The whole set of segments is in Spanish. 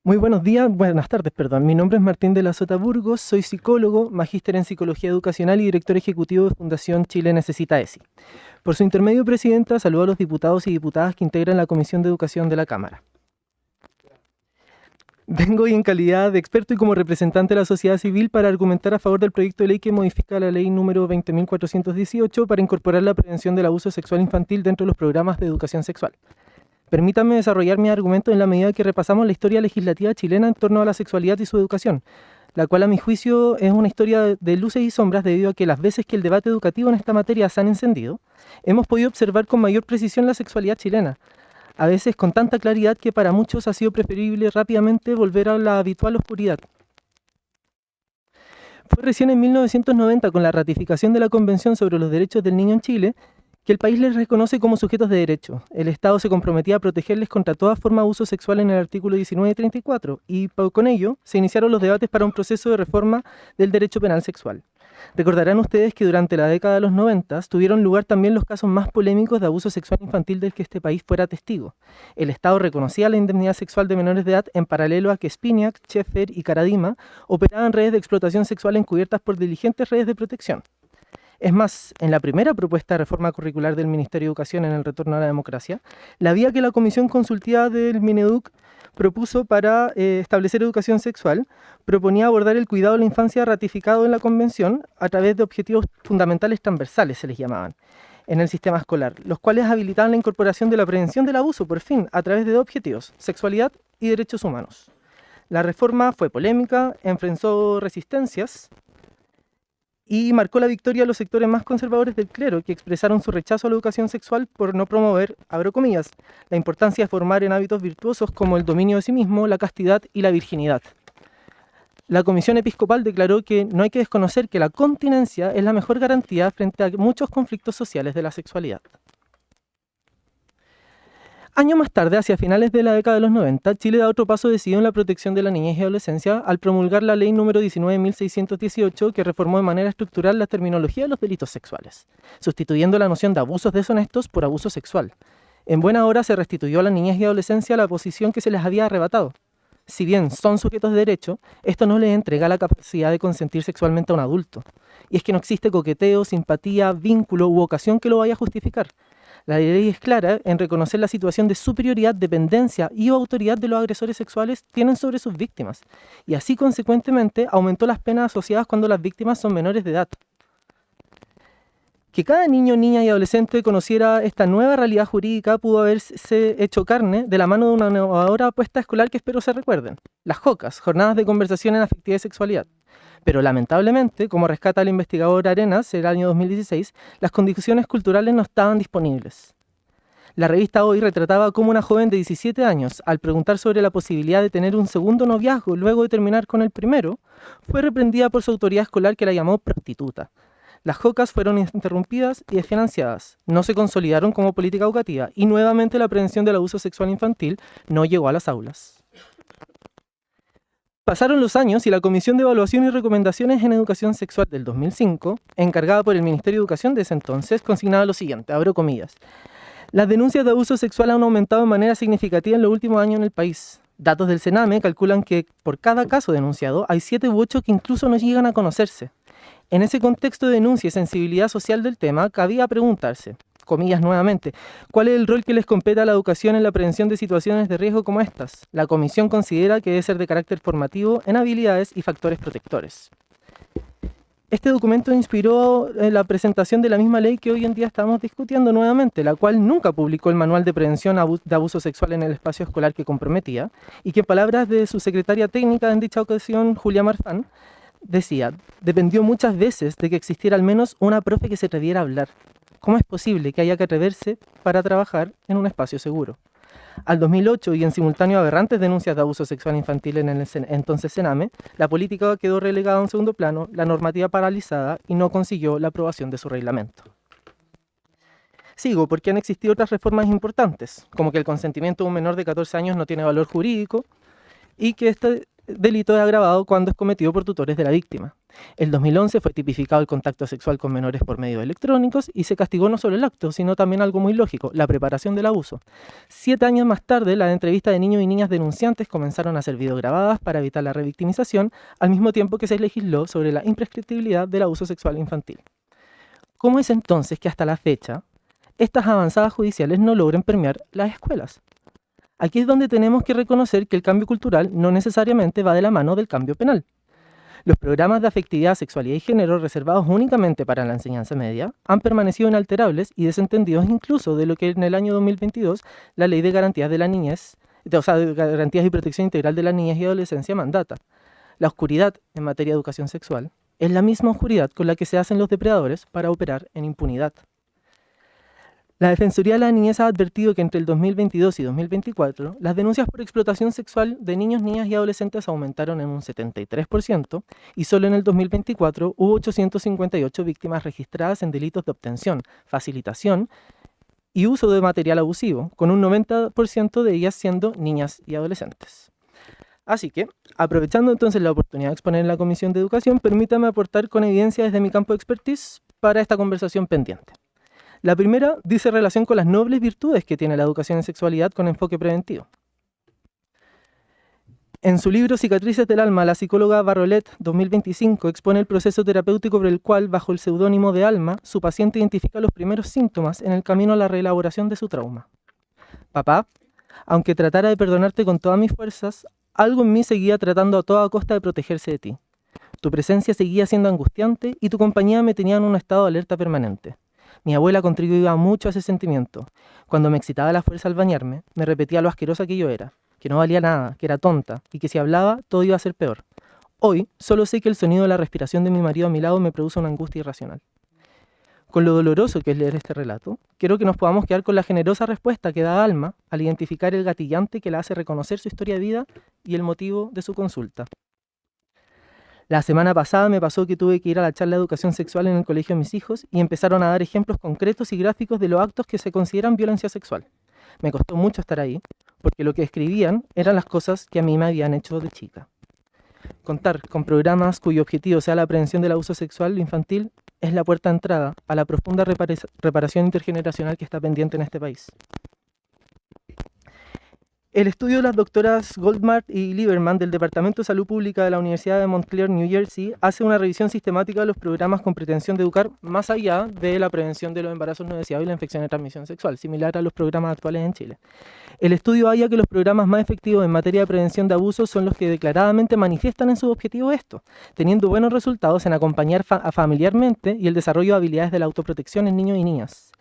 Muy buenos días, buenas tardes, perdón. Mi nombre es Martín de la Sota Burgos, soy psicólogo, magíster en Psicología Educacional y director ejecutivo de Fundación Chile Necesita ESI. Por su intermedio, Presidenta, saludo a los diputados y diputadas que integran la Comisión de Educación de la Cámara. Vengo hoy en calidad de experto y como representante de la sociedad civil para argumentar a favor del proyecto de ley que modifica la ley número 20.418 para incorporar la prevención del abuso sexual infantil dentro de los programas de educación sexual. Permítanme desarrollar mi argumento en la medida que repasamos la historia legislativa chilena en torno a la sexualidad y su educación, la cual a mi juicio es una historia de luces y sombras debido a que las veces que el debate educativo en esta materia se han encendido, hemos podido observar con mayor precisión la sexualidad chilena, a veces con tanta claridad que para muchos ha sido preferible rápidamente volver a la habitual oscuridad. Fue recién en 1990, con la ratificación de la Convención sobre los Derechos del Niño en Chile, que el país les reconoce como sujetos de derecho. El Estado se comprometía a protegerles contra toda forma de abuso sexual en el artículo 1934 y con ello se iniciaron los debates para un proceso de reforma del derecho penal sexual. Recordarán ustedes que durante la década de los 90 tuvieron lugar también los casos más polémicos de abuso sexual infantil del que este país fuera testigo. El Estado reconocía la indemnidad sexual de menores de edad en paralelo a que Spinac, Schaeffer y Caradima operaban redes de explotación sexual encubiertas por diligentes redes de protección. Es más, en la primera propuesta de reforma curricular del Ministerio de Educación en el retorno a la democracia, la vía que la Comisión Consultiva del Mineduc propuso para establecer educación sexual proponía abordar el cuidado de la infancia ratificado en la Convención a través de objetivos fundamentales transversales, se les llamaban, en el sistema escolar, los cuales habilitaban la incorporación de la prevención del abuso, por fin, a través de dos objetivos: sexualidad y derechos humanos. La reforma fue polémica, enfrentó resistencias y marcó la victoria a los sectores más conservadores del clero, que expresaron su rechazo a la educación sexual por no promover, abro comillas, la importancia de formar en hábitos virtuosos como el dominio de sí mismo, la castidad y la virginidad. La Comisión Episcopal declaró que no hay que desconocer que la continencia es la mejor garantía frente a muchos conflictos sociales de la sexualidad. Años más tarde, hacia finales de la década de los 90, Chile da otro paso decidido en la protección de la niñez y adolescencia al promulgar la ley número 19.618, que reformó de manera estructural la terminología de los delitos sexuales, sustituyendo la noción de abusos deshonestos por abuso sexual. En buena hora se restituyó a la niñez y adolescencia la posición que se les había arrebatado. Si bien son sujetos de derecho, esto no les entrega la capacidad de consentir sexualmente a un adulto. Y es que no existe coqueteo, simpatía, vínculo u ocasión que lo vaya a justificar. La ley es clara en reconocer la situación de superioridad, dependencia y autoridad de los agresores sexuales tienen sobre sus víctimas, y así consecuentemente aumentó las penas asociadas cuando las víctimas son menores de edad. Que cada niño, niña y adolescente conociera esta nueva realidad jurídica pudo haberse hecho carne de la mano de una innovadora apuesta escolar que espero se recuerden: las JOCAS, Jornadas de Conversación en Afectividad y Sexualidad. Pero lamentablemente, como rescata el investigador Arenas en el año 2016, las condiciones culturales no estaban disponibles. La revista Hoy retrataba cómo una joven de 17 años, al preguntar sobre la posibilidad de tener un segundo noviazgo luego de terminar con el primero, fue reprendida por su autoridad escolar, que la llamó prostituta. Las JOCAS fueron interrumpidas y desfinanciadas, no se consolidaron como política educativa y nuevamente la prevención del abuso sexual infantil no llegó a las aulas. Pasaron los años y la Comisión de Evaluación y Recomendaciones en Educación Sexual del 2005, encargada por el Ministerio de Educación de ese entonces, consignaba lo siguiente, abro comillas: las denuncias de abuso sexual han aumentado de manera significativa en los últimos años en el país. Datos del CENAME calculan que por cada caso denunciado hay 7 u 8 que incluso no llegan a conocerse. En ese contexto de denuncia y sensibilidad social del tema, cabía preguntarse, comillas nuevamente, ¿cuál es el rol que les compete a la educación en la prevención de situaciones de riesgo como estas? La Comisión considera que debe ser de carácter formativo en habilidades y factores protectores. Este documento inspiró la presentación de la misma ley que hoy en día estamos discutiendo nuevamente, la cual nunca publicó el manual de prevención de abuso sexual en el espacio escolar que comprometía, y que en palabras de su secretaria técnica en dicha ocasión, Julia Marfán, decía: dependió muchas veces de que existiera al menos una profe que se atreviera a hablar. ¿Cómo es posible que haya que atreverse para trabajar en un espacio seguro? Al 2008, y en simultáneo a aberrantes denuncias de abuso sexual infantil en el entonces CENAME, la política quedó relegada a un segundo plano, la normativa paralizada y no consiguió la aprobación de su reglamento. Sigo, porque han existido otras reformas importantes, como que el consentimiento de un menor de 14 años no tiene valor jurídico y que delito es agravado cuando es cometido por tutores de la víctima. En 2011 fue tipificado el contacto sexual con menores por medios electrónicos y se castigó no solo el acto, sino también algo muy lógico, la preparación del abuso. 7 años más tarde, las entrevistas de niños y niñas denunciantes comenzaron a ser videograbadas para evitar la revictimización, al mismo tiempo que se legisló sobre la imprescriptibilidad del abuso sexual infantil. ¿Cómo es entonces que hasta la fecha estas avanzadas judiciales no logran permear las escuelas? Aquí es donde tenemos que reconocer que el cambio cultural no necesariamente va de la mano del cambio penal. Los programas de afectividad, sexualidad y género reservados únicamente para la enseñanza media han permanecido inalterables y desentendidos incluso de lo que en el año 2022 la Ley de Garantías de la Niñez, de Garantías y Protección Integral de la Niñez y Adolescencia mandata. La oscuridad en materia de educación sexual es la misma oscuridad con la que se hacen los depredadores para operar en impunidad. La Defensoría de la Niñez ha advertido que entre el 2022 y 2024 las denuncias por explotación sexual de niños, niñas y adolescentes aumentaron en un 73% y solo en el 2024 hubo 858 víctimas registradas en delitos de obtención, facilitación y uso de material abusivo, con un 90% de ellas siendo niñas y adolescentes. Así que, aprovechando entonces la oportunidad de exponer en la Comisión de Educación, permítame aportar con evidencia desde mi campo de expertise para esta conversación pendiente. La primera dice relación con las nobles virtudes que tiene la educación en sexualidad con enfoque preventivo. En su libro Cicatrices del Alma, la psicóloga Barrolet, 2025, expone el proceso terapéutico por el cual, bajo el seudónimo de Alma, su paciente identifica los primeros síntomas en el camino a la reelaboración de su trauma. Papá, aunque tratara de perdonarte con todas mis fuerzas, algo en mí seguía tratando a toda costa de protegerse de ti. Tu presencia seguía siendo angustiante y tu compañía me tenía en un estado de alerta permanente. Mi abuela contribuía mucho a ese sentimiento. Cuando me excitaba la fuerza al bañarme, me repetía lo asquerosa que yo era, que no valía nada, que era tonta y que si hablaba todo iba a ser peor. Hoy solo sé que el sonido de la respiración de mi marido a mi lado me produce una angustia irracional. Con lo doloroso que es leer este relato, quiero que nos podamos quedar con la generosa respuesta que da Alma al identificar el gatillante que la hace reconocer su historia de vida y el motivo de su consulta. La semana pasada me pasó que tuve que ir a la charla de educación sexual en el colegio de mis hijos y empezaron a dar ejemplos concretos y gráficos de los actos que se consideran violencia sexual. Me costó mucho estar ahí, porque lo que escribían eran las cosas que a mí me habían hecho de chica. Contar con programas cuyo objetivo sea la prevención del abuso sexual infantil es la puerta de entrada a la profunda reparación intergeneracional que está pendiente en este país. El estudio de las doctoras Goldmark y Lieberman del Departamento de Salud Pública de la Universidad de Montclair, New Jersey, hace una revisión sistemática de los programas con pretensión de educar más allá de la prevención de los embarazos no deseados y la infección de transmisión sexual, similar a los programas actuales en Chile. El estudio halla que los programas más efectivos en materia de prevención de abusos son los que declaradamente manifiestan en sus objetivos esto, teniendo buenos resultados en acompañar familiarmente y el desarrollo de habilidades de la autoprotección en niños y niñas.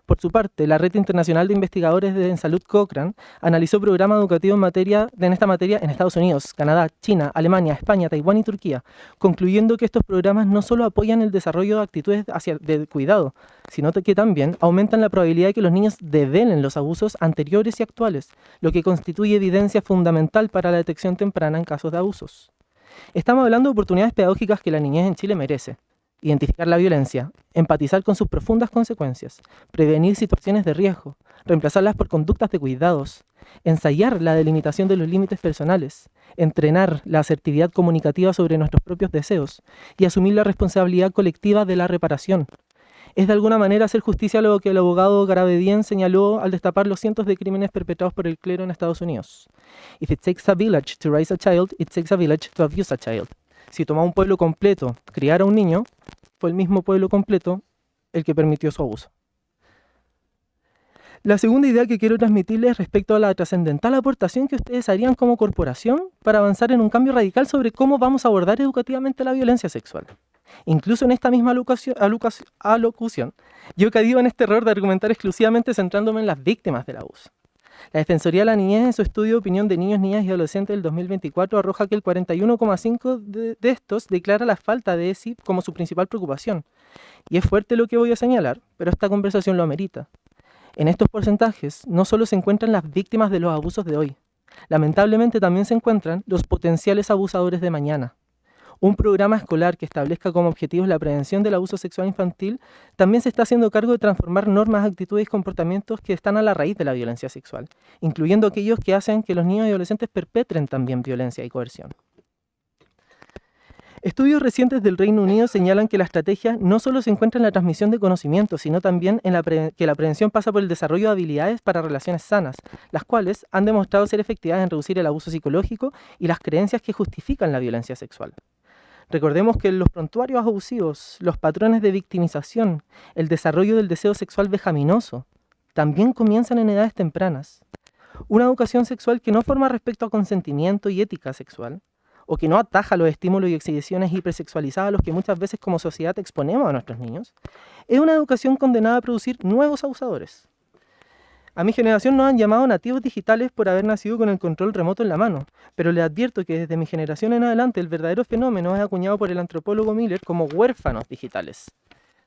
Por su parte, la Red Internacional de Investigadores en Salud Cochrane analizó programas educativos en esta materia en Estados Unidos, Canadá, China, Alemania, España, Taiwán y Turquía, concluyendo que estos programas no solo apoyan el desarrollo de actitudes de cuidado, sino que también aumentan la probabilidad de que los niños develen los abusos anteriores y actuales, lo que constituye evidencia fundamental para la detección temprana en casos de abusos. Estamos hablando de oportunidades pedagógicas que la niñez en Chile merece. Identificar la violencia, empatizar con sus profundas consecuencias, prevenir situaciones de riesgo, reemplazarlas por conductas de cuidados, ensayar la delimitación de los límites personales, entrenar la asertividad comunicativa sobre nuestros propios deseos y asumir la responsabilidad colectiva de la reparación. Es de alguna manera hacer justicia a lo que el abogado Garabedian señaló al destapar los cientos de crímenes perpetrados por el clero en Estados Unidos. If it takes a village to raise a child, it takes a village to abuse a child. Si tomó un pueblo completo criar a un niño, fue el mismo pueblo completo el que permitió su abuso. La segunda idea que quiero transmitirles es respecto a la trascendental aportación que ustedes harían como corporación para avanzar en un cambio radical sobre cómo vamos a abordar educativamente la violencia sexual. Incluso en esta misma alocución, yo caí en este error de argumentar exclusivamente centrándome en las víctimas del abuso. La Defensoría de la Niñez, en su estudio de opinión de niños, niñas y adolescentes del 2024, arroja que el 41,5% de estos declara la falta de ESI como su principal preocupación. Y es fuerte lo que voy a señalar, pero esta conversación lo amerita. En estos porcentajes no solo se encuentran las víctimas de los abusos de hoy, lamentablemente también se encuentran los potenciales abusadores de mañana. Un programa escolar que establezca como objetivos la prevención del abuso sexual infantil también se está haciendo cargo de transformar normas, actitudes y comportamientos que están a la raíz de la violencia sexual, incluyendo aquellos que hacen que los niños y adolescentes perpetren también violencia y coerción. Estudios recientes del Reino Unido señalan que la estrategia no solo se encuentra en la transmisión de conocimiento, sino también en que la prevención pasa por el desarrollo de habilidades para relaciones sanas, las cuales han demostrado ser efectivas en reducir el abuso psicológico y las creencias que justifican la violencia sexual. Recordemos que los prontuarios abusivos, los patrones de victimización, el desarrollo del deseo sexual vejaminoso, también comienzan en edades tempranas. Una educación sexual que no forma respecto a consentimiento y ética sexual, o que no ataja los estímulos y exhibiciones hipersexualizadas a los que muchas veces como sociedad exponemos a nuestros niños, es una educación condenada a producir nuevos abusadores. A mi generación nos han llamado nativos digitales por haber nacido con el control remoto en la mano, pero les advierto que desde mi generación en adelante el verdadero fenómeno es acuñado por el antropólogo Miller como huérfanos digitales.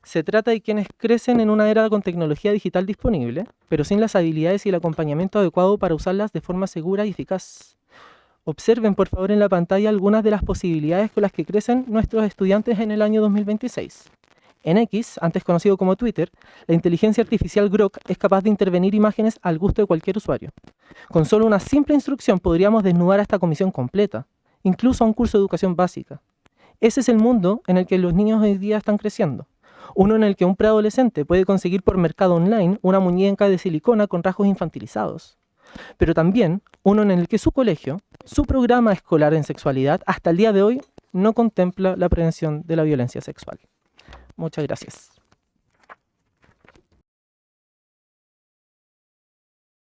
Se trata de quienes crecen en una era con tecnología digital disponible, pero sin las habilidades y el acompañamiento adecuado para usarlas de forma segura y eficaz. Observen por favor en la pantalla algunas de las posibilidades con las que crecen nuestros estudiantes en el año 2026. En X, antes conocido como Twitter, la inteligencia artificial Grok es capaz de intervenir imágenes al gusto de cualquier usuario. Con solo una simple instrucción podríamos desnudar a esta comisión completa, incluso a un curso de educación básica. Ese es el mundo en el que los niños hoy día están creciendo. Uno en el que un preadolescente puede conseguir por mercado online una muñeca de silicona con rasgos infantilizados. Pero también uno en el que su colegio, su programa escolar en sexualidad, hasta el día de hoy no contempla la prevención de la violencia sexual. Muchas gracias.